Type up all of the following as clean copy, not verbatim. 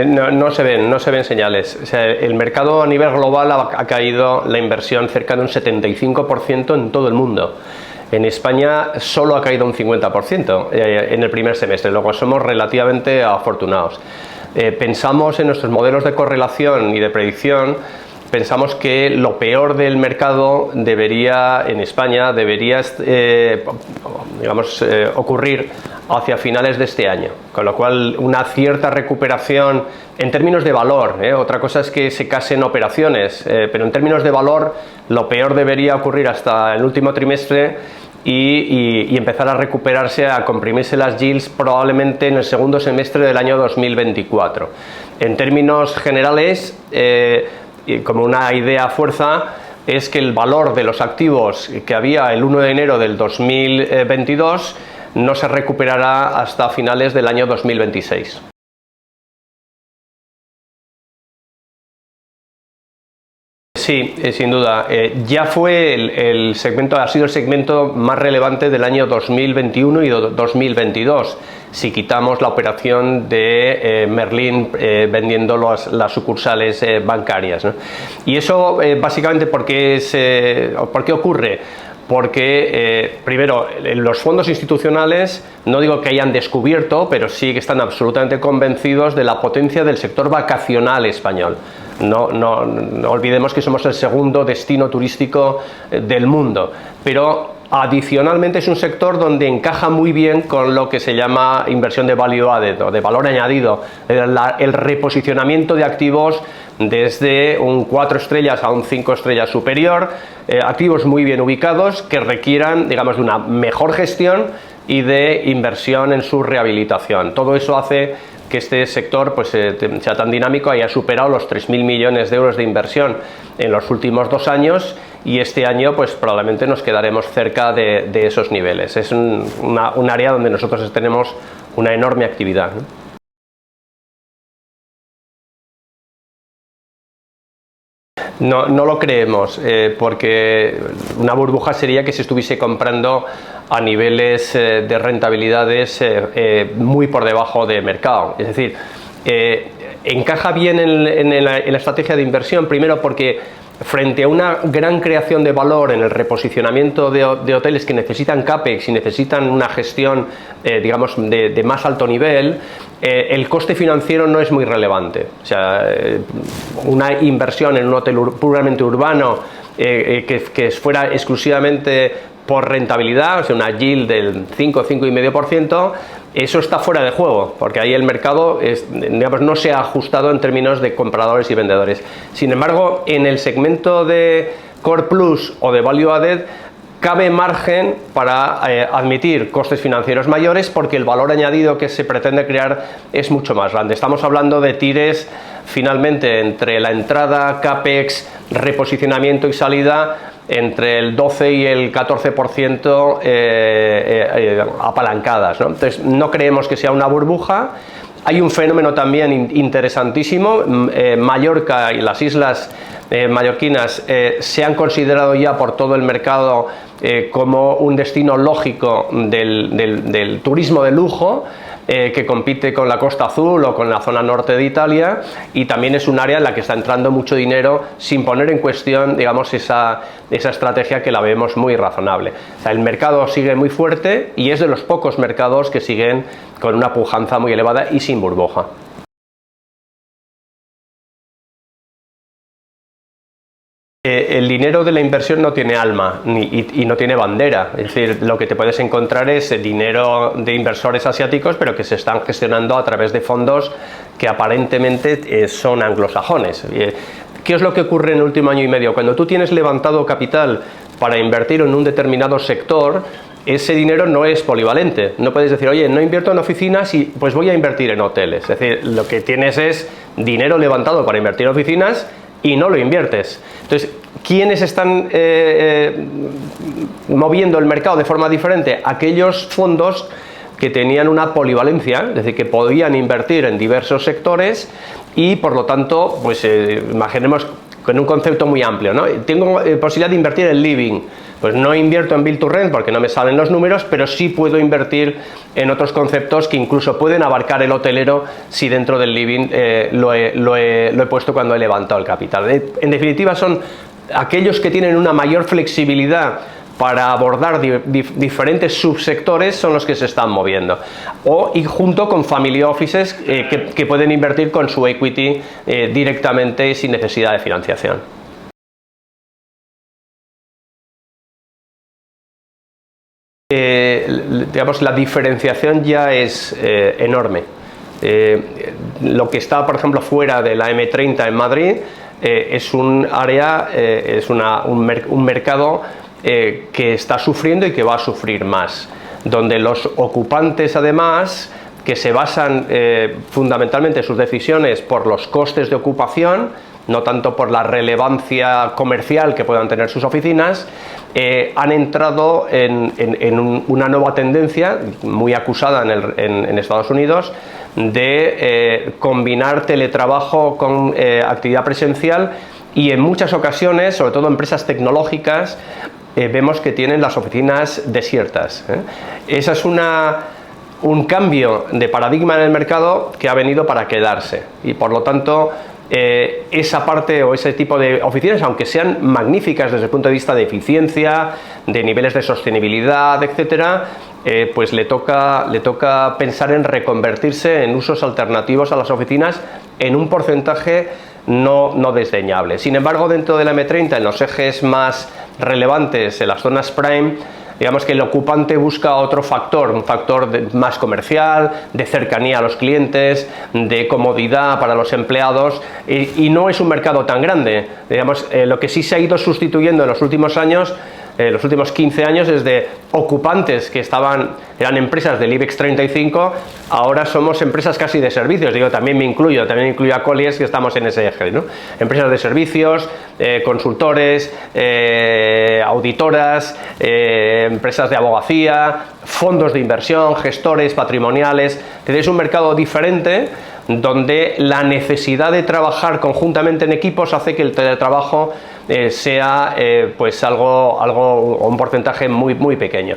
No se ven señales. O sea, el mercado a nivel global ha caído la inversión cerca de un 75% en todo el mundo. En España solo ha caído un 50% en el primer semestre, lo cual somos relativamente afortunados. Pensamos en nuestros modelos de correlación y de predicción, pensamos que lo peor del mercado en España debería ocurrir hacia finales de este año, con lo cual una cierta recuperación en términos de valor, otra cosa es que se casen operaciones, pero en términos de valor lo peor debería ocurrir hasta el último trimestre y empezar a recuperarse, a comprimirse las yields probablemente en el segundo semestre del año 2024. En términos generales, como una idea fuerza, es que el valor de los activos que había el 1 de enero del 2022 no se recuperará hasta finales del año 2026. Sí, sin duda. Ya fue el segmento, ha sido el segmento más relevante del año 2021 y 2022, si quitamos la operación de Merlin vendiendo las sucursales bancarias, ¿no? Y eso básicamente ¿por qué ocurre? Porque, primero, los fondos institucionales, no digo que hayan descubierto, pero sí que están absolutamente convencidos de la potencia del sector vacacional español. No olvidemos que somos el segundo destino turístico del mundo, pero adicionalmente es un sector donde encaja muy bien con lo que se llama inversión de value added o de valor añadido, el reposicionamiento de activos desde un 4 estrellas a un 5 estrellas superior, activos muy bien ubicados que requieran, digamos, de una mejor gestión y de inversión en su rehabilitación. Todo eso hace que este sector sea tan dinámico, haya superado los 3.000 millones de euros de inversión en los últimos 2 años y este año probablemente nos quedaremos cerca de esos niveles. Es un área donde nosotros tenemos una enorme actividad, ¿no? No lo creemos, porque una burbuja sería que se estuviese comprando a niveles de rentabilidades muy por debajo de mercado. Es decir, encaja bien en la estrategia de inversión, primero porque frente a una gran creación de valor en el reposicionamiento de hoteles que necesitan CAPEX y necesitan una gestión, digamos, de más alto nivel, el coste financiero no es muy relevante. O sea, una inversión en un hotel puramente urbano que fuera exclusivamente por rentabilidad, o sea, una yield del 5,5%, eso está fuera de juego, porque ahí el mercado digamos, no se ha ajustado en términos de compradores y vendedores. Sin embargo, en el segmento de Core Plus o de Value Added, cabe margen para admitir costes financieros mayores porque el valor añadido que se pretende crear es mucho más grande. Estamos hablando de tires finalmente entre la entrada, CAPEX, reposicionamiento y salida entre el 12 y el 14% apalancadas, ¿no? Entonces no creemos que sea una burbuja. Hay un fenómeno también interesantísimo. Mallorca y las islas mallorquinas se han considerado ya por todo el mercado como un destino lógico del turismo de lujo, que compite con la Costa Azul o con la zona norte de Italia, y también es un área en la que está entrando mucho dinero sin poner en cuestión, digamos, esa estrategia que la vemos muy razonable. O sea, el mercado sigue muy fuerte y es de los pocos mercados que siguen con una pujanza muy elevada y sin burbuja. El dinero de la inversión no tiene alma y no tiene bandera, es decir, lo que te puedes encontrar es dinero de inversores asiáticos, pero que se están gestionando a través de fondos que aparentemente son anglosajones. ¿Qué es lo que ocurre en el último año y medio? Cuando tú tienes levantado capital para invertir en un determinado sector, ese dinero no es polivalente. No puedes decir, oye, no invierto en oficinas y pues voy a invertir en hoteles. Es decir, lo que tienes es dinero levantado para invertir en oficinas y no lo inviertes. Entonces, ¿quiénes están moviendo el mercado de forma diferente? Aquellos fondos que tenían una polivalencia, es decir, que podían invertir en diversos sectores y, por lo tanto, pues imaginemos con un concepto muy amplio, ¿no? Tengo posibilidad de invertir en living, pues no invierto en Build to Rent porque no me salen los números, pero sí puedo invertir en otros conceptos que incluso pueden abarcar el hotelero si dentro del living lo he puesto cuando he levantado el capital. En definitiva, son aquellos que tienen una mayor flexibilidad para abordar diferentes subsectores, son los que se están moviendo, y junto con family offices que pueden invertir con su equity directamente sin necesidad de financiación. Digamos, la diferenciación ya es enorme. Lo que está, por ejemplo, fuera de la M30 en Madrid es un área, un mercado que está sufriendo y que va a sufrir más, donde los ocupantes, además, que se basan fundamentalmente sus decisiones por los costes de ocupación, no tanto por la relevancia comercial que puedan tener sus oficinas, han entrado en una nueva tendencia muy acusada en Estados Unidos de combinar teletrabajo con actividad presencial, y en muchas ocasiones, sobre todo empresas tecnológicas, vemos que tienen las oficinas desiertas. Esa es un cambio de paradigma en el mercado que ha venido para quedarse, y por lo tanto esa parte o ese tipo de oficinas, aunque sean magníficas desde el punto de vista de eficiencia, de niveles de sostenibilidad, etcétera, pues le toca pensar en reconvertirse en usos alternativos a las oficinas en un porcentaje no desdeñable. Sin embargo, dentro de la M30, en los ejes más relevantes, en las zonas prime, digamos que el ocupante busca otro factor, un factor más comercial, de cercanía a los clientes, de comodidad para los empleados, y no es un mercado tan grande. Digamos, lo que sí se ha ido sustituyendo en los últimos años, los últimos 15 años, es de ocupantes que eran empresas del IBEX 35, ahora somos empresas casi de servicios. Digo, también incluyo a Colliers, que estamos en ese eje, ¿no? Empresas de servicios, consultores, auditoras, empresas de abogacía, fondos de inversión, gestores patrimoniales. Tenéis un mercado diferente donde la necesidad de trabajar conjuntamente en equipos hace que el teletrabajo sea pues un porcentaje muy pequeño.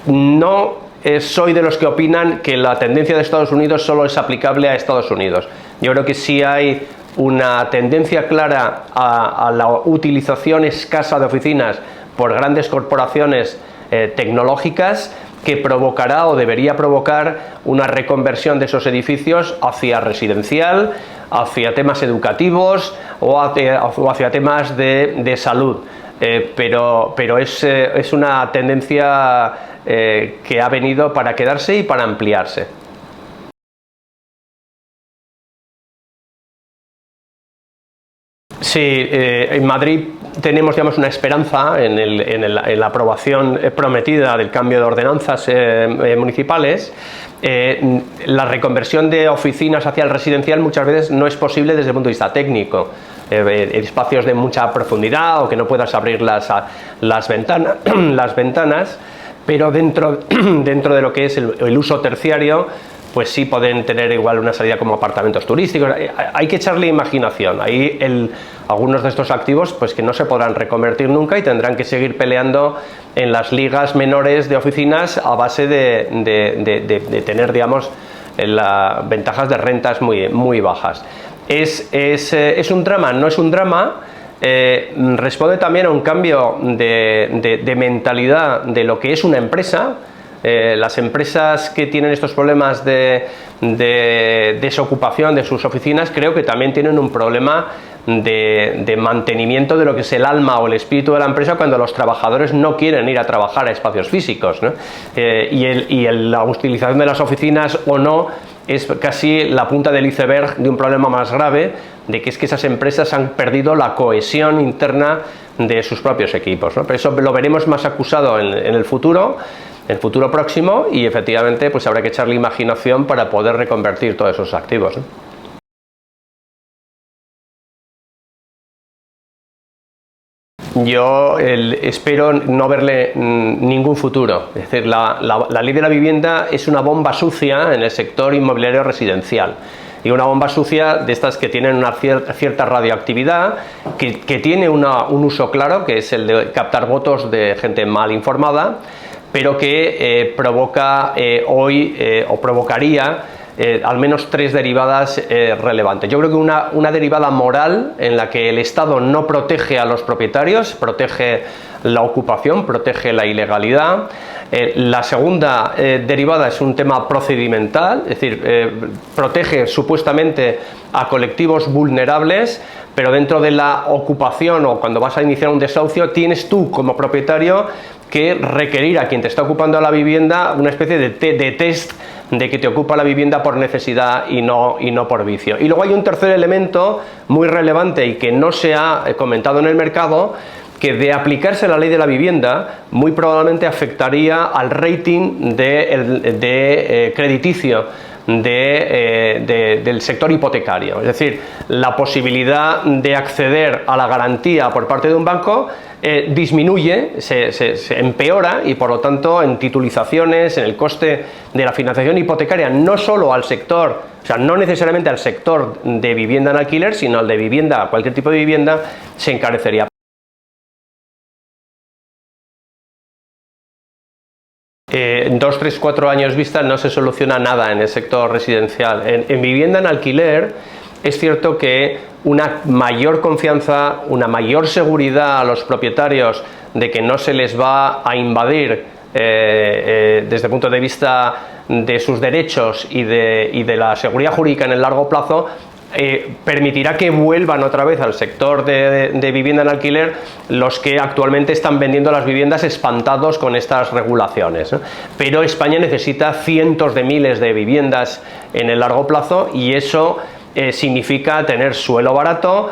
No soy de los que opinan que la tendencia de Estados Unidos solo es aplicable a Estados Unidos. Yo creo que sí hay una tendencia clara a la utilización escasa de oficinas por grandes corporaciones tecnológicas, que provocará o debería provocar una reconversión de esos edificios hacia residencial, hacia temas educativos o hacia temas de salud. Pero es una tendencia que ha venido para quedarse y para ampliarse. Sí, en Madrid tenemos, digamos, una esperanza en la aprobación prometida del cambio de ordenanzas municipales. La reconversión de oficinas hacia el residencial muchas veces no es posible desde el punto de vista técnico. Espacios de mucha profundidad o que no puedas abrir las ventanas, pero dentro de lo que es el uso terciario, pues sí pueden tener igual una salida como apartamentos turísticos. Hay que echarle imaginación. Ahí algunos de estos activos pues que no se podrán reconvertir nunca y tendrán que seguir peleando en las ligas menores de oficinas a base de tener, digamos, ventajas de rentas muy bajas. ¿Es un drama? No es un drama. Responde también a un cambio de mentalidad de lo que es una empresa. Las empresas que tienen estos problemas de desocupación de sus oficinas, creo que también tienen un problema de mantenimiento de lo que es el alma o el espíritu de la empresa cuando los trabajadores no quieren ir a trabajar a espacios físicos, ¿no? La utilización de las oficinas o no es casi la punta del iceberg de un problema más grave, de que es que esas empresas han perdido la cohesión interna de sus propios equipos, ¿no? Pero eso lo veremos más acusado en el futuro próximo, y efectivamente pues habrá que echarle imaginación para poder reconvertir todos esos activos, ¿no? Yo espero no verle ningún futuro. Es decir, la ley de la vivienda es una bomba sucia en el sector inmobiliario residencial, y una bomba sucia de estas que tienen una cierta radioactividad, que tiene un uso claro, que es el de captar votos de gente mal informada, pero que provoca o provocaría al menos 3 derivadas relevantes. Yo creo que una derivada moral en la que el Estado no protege a los propietarios, protege la ocupación, protege la ilegalidad. La segunda derivada es un tema procedimental, es decir, protege supuestamente a colectivos vulnerables, pero dentro de la ocupación o cuando vas a iniciar un desahucio tienes tú como propietario que requerir a quien te está ocupando la vivienda una especie de test de que te ocupa la vivienda por necesidad y no por vicio. Y luego hay un tercer elemento muy relevante y que no se ha comentado en el mercado, que de aplicarse la ley de la vivienda muy probablemente afectaría al rating crediticio del sector hipotecario. Es decir, la posibilidad de acceder a la garantía por parte de un banco disminuye, se empeora, y por lo tanto en titulizaciones, en el coste de la financiación hipotecaria, no solo al sector, o sea, no necesariamente al sector de vivienda en alquiler, sino al de vivienda, cualquier tipo de vivienda, se encarecería. En 2, 3, 4 años vista no se soluciona nada en el sector residencial. En vivienda en alquiler es cierto que una mayor confianza, una mayor seguridad a los propietarios de que no se les va a invadir desde el punto de vista de sus derechos y de la seguridad jurídica en el largo plazo, permitirá que vuelvan otra vez al sector de vivienda en alquiler los que actualmente están vendiendo las viviendas espantados con estas regulaciones, ¿no? Pero España necesita cientos de miles de viviendas en el largo plazo, y eso significa tener suelo barato,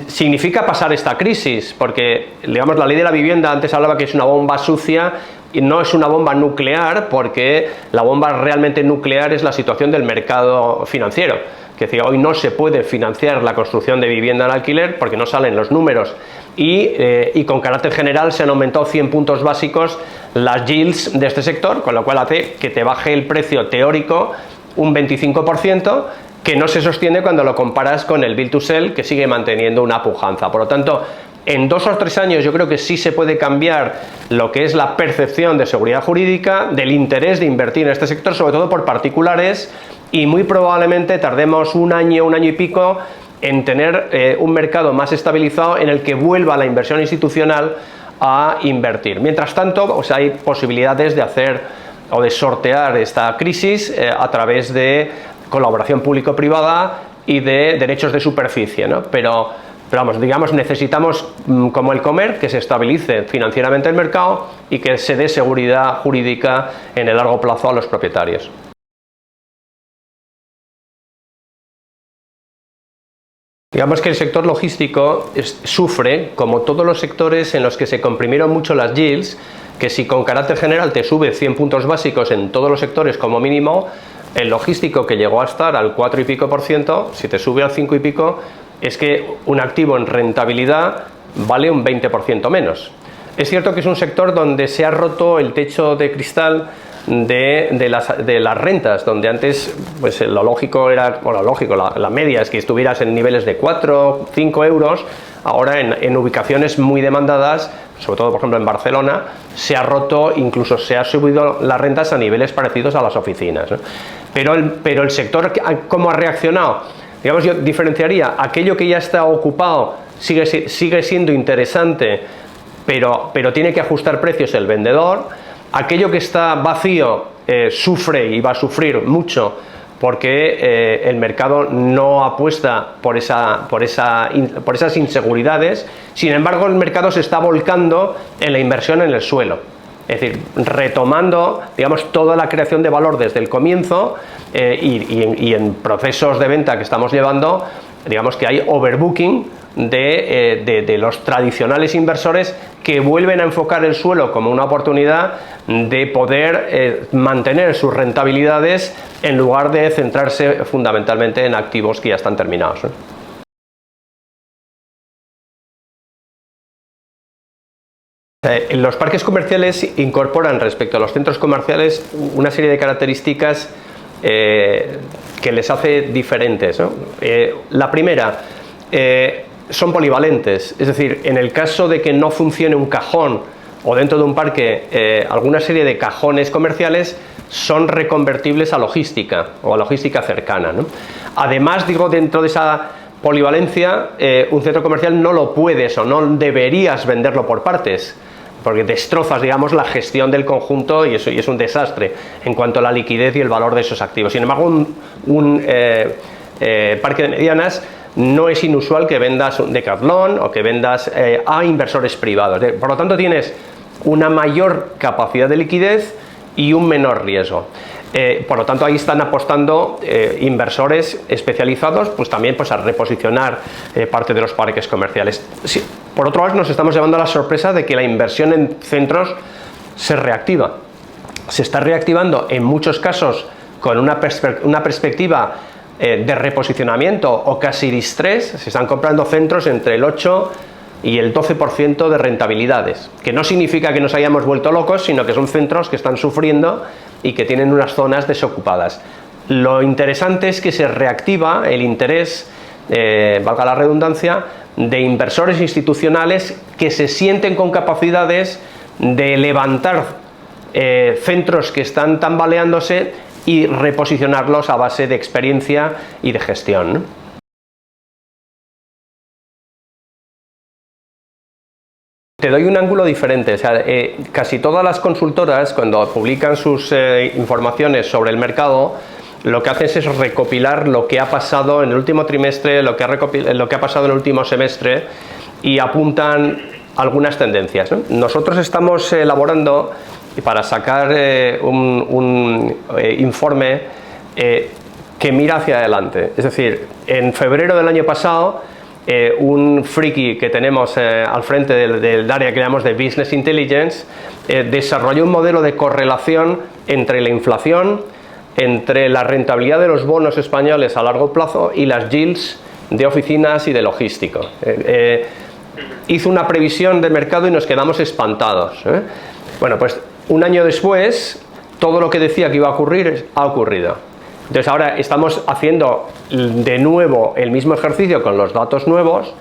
significa pasar esta crisis, porque digamos la ley de la vivienda antes hablaba que es una bomba sucia, y no es una bomba nuclear, porque la bomba realmente nuclear es la situación del mercado financiero. Que decía, hoy no se puede financiar la construcción de vivienda en alquiler porque no salen los números, y con carácter general se han aumentado 100 puntos básicos las yields de este sector, con lo cual hace que te baje el precio teórico un 25%, que no se sostiene cuando lo comparas con el build to sell, que sigue manteniendo una pujanza. Por lo tanto, en 2 o 3 años yo creo que sí se puede cambiar lo que es la percepción de seguridad jurídica, del interés de invertir en este sector, sobre todo por particulares, y muy probablemente tardemos un año y pico en tener un mercado más estabilizado en el que vuelva la inversión institucional a invertir. Mientras tanto, pues hay posibilidades de hacer o de sortear esta crisis a través de colaboración público-privada y de derechos de superficie, ¿no? Pero vamos, digamos, necesitamos, como el comer, que se estabilice financieramente el mercado y que se dé seguridad jurídica en el largo plazo a los propietarios. Digamos que el sector logístico sufre, como todos los sectores en los que se comprimieron mucho las yields, que si con carácter general te sube 100 puntos básicos en todos los sectores como mínimo, el logístico, que llegó a estar al 4 y pico por ciento, si te sube al 5 y pico, es que un activo en rentabilidad vale un 20% menos. Es cierto que es un sector donde se ha roto el techo de cristal de las rentas, donde antes pues lo lógico era, bueno, lógico, la media es que estuvieras en niveles de 4, 5 euros, ahora en ubicaciones muy demandadas, sobre todo por ejemplo en Barcelona, se ha roto, incluso se ha subido las rentas a niveles parecidos a las oficinas, ¿no? Pero el sector, ¿cómo ha reaccionado? Digamos, yo diferenciaría aquello que ya está ocupado, sigue siendo interesante, pero tiene que ajustar precios el vendedor. Aquello que está vacío sufre y va a sufrir mucho porque el mercado no apuesta por esas inseguridades. Sin embargo, el mercado se está volcando en la inversión en el suelo. Es decir, retomando, digamos, toda la creación de valor desde el comienzo y en procesos de venta que estamos llevando, digamos que hay overbooking de los tradicionales inversores que vuelven a enfocar el suelo como una oportunidad de poder mantener sus rentabilidades en lugar de centrarse fundamentalmente en activos que ya están terminados, ¿no? Los parques comerciales incorporan respecto a los centros comerciales una serie de características que les hace diferentes, ¿no? La primera, son polivalentes, es decir, en el caso de que no funcione un cajón o dentro de un parque alguna serie de cajones comerciales, son reconvertibles a logística o a logística cercana, ¿no? Además, digo, dentro de esa polivalencia, un centro comercial no lo puedes o no deberías venderlo por partes, porque destrozas, digamos, la gestión del conjunto y es un desastre en cuanto a la liquidez y el valor de esos activos. Sin embargo, un parque de medianas no es inusual que vendas un Decathlon o que vendas a inversores privados. Por lo tanto, tienes una mayor capacidad de liquidez y un menor riesgo. Por lo tanto, ahí están apostando inversores especializados, pues también pues, a reposicionar parte de los parques comerciales. Sí, por otro lado, nos estamos llevando a la sorpresa de que la inversión en centros se reactiva. Se está reactivando en muchos casos con una perspectiva de reposicionamiento o casi distrés. Se están comprando centros entre el 8 y el 12% de rentabilidades, que no significa que nos hayamos vuelto locos, sino que son centros que están sufriendo y que tienen unas zonas desocupadas. Lo interesante es que se reactiva el interés, valga la redundancia, de inversores institucionales que se sienten con capacidades de levantar centros que están tambaleándose y reposicionarlos a base de experiencia y de gestión, ¿no? Te doy un ángulo diferente. O sea, casi todas las consultoras, cuando publican sus informaciones sobre el mercado, lo que hacen es recopilar lo que ha pasado en el último trimestre, lo que ha pasado en el último semestre, y apuntan algunas tendencias, ¿no? Nosotros estamos elaborando para sacar un informe que mira hacia adelante. Es decir, en febrero del año pasado, un friki que tenemos al frente del área que llamamos de Business Intelligence desarrolló un modelo de correlación entre la inflación, entre la rentabilidad de los bonos españoles a largo plazo y las yields de oficinas y de logístico. Hizo una previsión de mercado y nos quedamos espantados. Bueno, pues un año después, todo lo que decía que iba a ocurrir ha ocurrido. Entonces ahora estamos haciendo de nuevo el mismo ejercicio con los datos nuevos,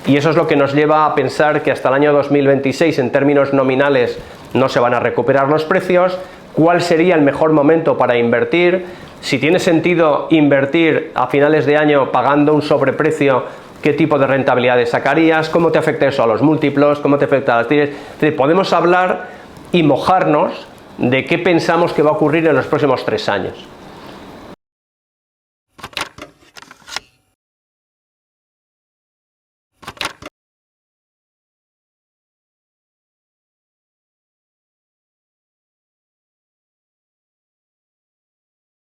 y eso es lo que nos lleva a pensar que hasta el año 2026 en términos nominales no se van a recuperar los precios. ¿Cuál sería el mejor momento para invertir? Si tiene sentido invertir a finales de año pagando un sobreprecio, ¿qué tipo de rentabilidades sacarías? ¿Cómo te afecta eso a los múltiplos? ¿Cómo te afecta a las tires? Podemos hablar y mojarnos de qué pensamos que va a ocurrir en los próximos 3 años.